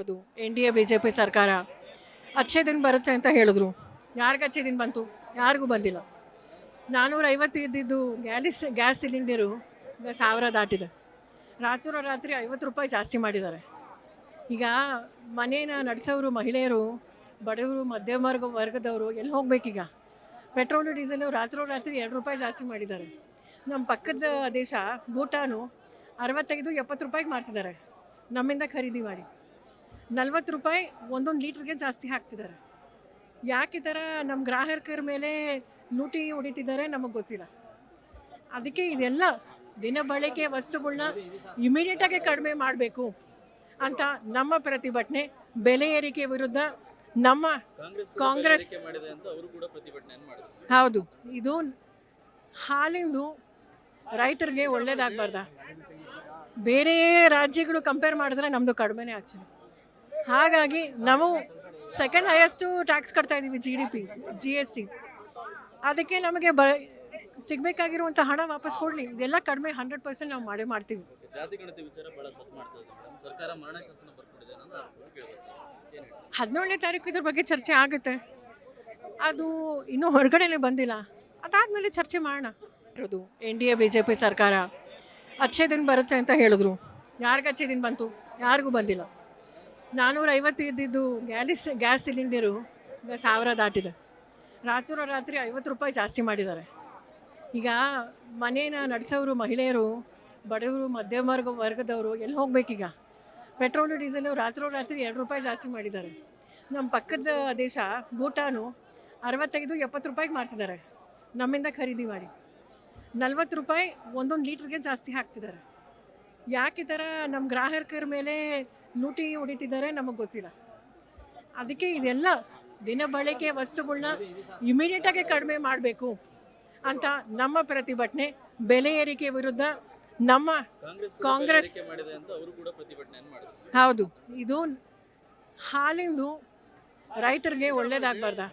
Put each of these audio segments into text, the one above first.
ಇರೋದು N D A B J P ಸರ್ಕಾರ ಅಚ್ಚೇ ದಿನ ಬರುತ್ತೆ ಅಂತ ಹೇಳಿದ್ರು. ಯಾರಿಗೆ ಅಚ್ಚೇ ದಿನ ಬಂತು? ಯಾರಿಗೂ ಬಂದಿಲ್ಲ. 450 ಇದ್ದಿದ್ದು ಗ್ಯಾಸ್ ಸಿಲಿಂಡರು ಈಗ 1000 ದಾಟಿದೆ. ರಾತ್ರಿ 50 ರೂಪಾಯಿ ಜಾಸ್ತಿ ಮಾಡಿದ್ದಾರೆ. ಈಗ ಮನೇನ ನಡೆಸೋರು ಮಹಿಳೆಯರು, ಬಡವರು, ಮಧ್ಯಮ ವರ್ಗದವರು ಎಲ್ಲಿ ಹೋಗ್ಬೇಕೀಗ? ಪೆಟ್ರೋಲು ಡೀಸೆಲು ರಾತ್ರಿ 2 ರೂಪಾಯಿ ಜಾಸ್ತಿ ಮಾಡಿದ್ದಾರೆ. ನಮ್ಮ ಪಕ್ಕದ ದೇಶ ಭೂಟಾನು 65-70 ರೂಪಾಯಿಗೆ ಮಾರ್ತಿದ್ದಾರೆ. ನಮ್ಮಿಂದ ಖರೀದಿ ಮಾಡಿ 40 ರೂಪಾಯಿ ಒಂದೊಂದು ಲೀಟ್ರಿಗೆ ಜಾಸ್ತಿ ಹಾಕ್ತಿದ್ದಾರೆ. ಯಾಕೆ ಈ ಥರ ನಮ್ಮ ಗ್ರಾಹಕರ ಮೇಲೆ ಲೂಟಿ ಹೊಡಿತಿದ್ದಾರೆ ನಮಗೆ ಗೊತ್ತಿಲ್ಲ. ಅದಕ್ಕೆ ಇದೆಲ್ಲ ದಿನಬಳಕೆ ವಸ್ತುಗಳನ್ನ ಇಮಿಡಿಯೇಟಾಗಿ ಕಡಿಮೆ ಮಾಡಬೇಕು ಅಂತ ನಮ್ಮ ಪ್ರತಿಭಟನೆ. ಬೆಲೆ ಏರಿಕೆ ವಿರುದ್ಧ ನಮ್ಮ ಕಾಂಗ್ರೆಸ್ ಹೌದು, ಇದು ಹಾಲಿಂದು ರೈತರಿಗೆ ಒಳ್ಳೇದಾಗಬಾರ್ದ? ಬೇರೆ ರಾಜ್ಯಗಳು ಕಂಪೇರ್ ಮಾಡಿದ್ರೆ ನಮ್ಮದು ಕಡಿಮೆನೇ ಆ್ಯಕ್ಚುಲಿ. ಹಾಗಾಗಿ ನಾವು ಸೆಕೆಂಡ್ ಹೈಯೆಸ್ಟು ಟ್ಯಾಕ್ಸ್ ಕಟ್ತಾ ಇದ್ದೀವಿ, GST. ಅದಕ್ಕೆ ನಮಗೆ ಸಿಗಬೇಕಾಗಿರುವಂಥ ಹಣ ವಾಪಸ್ ಕೊಡಲಿ. ಇದೆಲ್ಲ ಕಡಿಮೆ 100% ನಾವು ಮಾಡ್ತೀವಿ. 17ನೇ ತಾರೀಕು ಇದ್ರ ಬಗ್ಗೆ ಚರ್ಚೆ ಆಗುತ್ತೆ. ಅದು ಇನ್ನೂ ಹೊರಗಡೆನೇ ಬಂದಿಲ್ಲ. ಅದಾದಮೇಲೆ ಚರ್ಚೆ ಮಾಡೋಣ. ಇರೋದು N D A B J P ಸರ್ಕಾರ ಅಚ್ಚೇ ದಿನ ಬರುತ್ತೆ ಅಂತ ಹೇಳಿದ್ರು. ಯಾರಿಗೆ ಅಚ್ಚೇ ದಿನ ಬಂತು? ಯಾರಿಗೂ ಬಂದಿಲ್ಲ. 450 ಇದ್ದಿದ್ದು ಗ್ಯಾಸ್ ಸಿಲಿಂಡರು ಈಗ 1000 ದಾಟಿದೆ. ರಾತ್ರಿ 50 ರೂಪಾಯಿ ಜಾಸ್ತಿ ಮಾಡಿದ್ದಾರೆ. ಈಗ ಮನೇನ ನಡೆಸೋರು ಮಹಿಳೆಯರು, ಬಡವರು, ಮಧ್ಯಮ ವರ್ಗದವರು ಎಲ್ಲಿ ಹೋಗ್ಬೇಕೀಗ? ಪೆಟ್ರೋಲು ಡೀಸೆಲು ರಾತ್ರಿ 2 ರೂಪಾಯಿ ಜಾಸ್ತಿ ಮಾಡಿದ್ದಾರೆ. ನಮ್ಮ ಪಕ್ಕದ ದೇಶ ಭೂಟಾನು 65-70 ರೂಪಾಯಿಗೆ ಮಾರ್ತಿದ್ದಾರೆ. ನಮ್ಮಿಂದ ಖರೀದಿ ಮಾಡಿ 40 ರೂಪಾಯಿ ಒಂದೊಂದು ಲೀಟ್ರಿಗೆ ಜಾಸ್ತಿ ಹಾಕ್ತಿದ್ದಾರೆ. ಯಾಕೆ ಈ ಥರ ನಮ್ಮ ಗ್ರಾಹಕರ ಮೇಲೆ ಲೂಟಿ ಹೊಡಿತಿದ್ದಾರೆ ನಮಗೆ ಗೊತ್ತಿಲ್ಲ. ಅದಕ್ಕೆ ಇದೆಲ್ಲ ದಿನಬಳಕೆ ವಸ್ತುಗಳನ್ನ ಇಮಿಡಿಯೇಟಾಗಿ ಕಡಿಮೆ ಮಾಡಬೇಕು ಅಂತ ನಮ್ಮ ಪ್ರತಿಭಟನೆ. ಬೆಲೆ ಏರಿಕೆ ವಿರುದ್ಧ ನಮ್ಮ ಕಾಂಗ್ರೆಸ್ ಹೌದು, ಇದು ಹಾಲಿಂದು ರೈತರಿಗೆ ಒಳ್ಳೇದಾಗಬಾರ್ದ?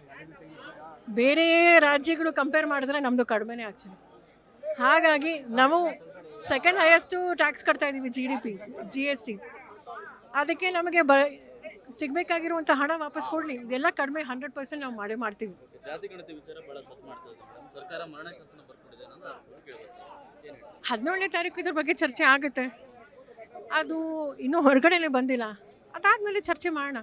ಬೇರೆ ರಾಜ್ಯಗಳು ಕಂಪೇರ್ ಮಾಡಿದ್ರೆ ನಮ್ಮದು ಕಡಿಮೆನೇ ಆ್ಯಕ್ಚುಲಿ. ಹಾಗಾಗಿ ನಾವು ಸೆಕೆಂಡ್ ಹೈಯೆಸ್ಟು ಟ್ಯಾಕ್ಸ್ ಕಟ್ತಾ ಇದ್ದೀವಿ, GST. ಅದಕ್ಕೆ ನಮಗೆ ಸಿಗಬೇಕಾಗಿರುವಂಥ ಹಣ ವಾಪಸ್ ಕೊಡಲಿ. ಇದೆಲ್ಲ ಕಡಿಮೆ 100% ನಾವು ಮಾಡ್ತೀವಿ. 17ನೇ ತಾರೀಕು ಇದ್ರ ಬಗ್ಗೆ ಚರ್ಚೆ ಆಗುತ್ತೆ. ಅದು ಇನ್ನೂ ಹೊರಗಡೆನೇ ಬಂದಿಲ್ಲ. ಅದಾದಮೇಲೆ ಚರ್ಚೆ ಮಾಡೋಣ.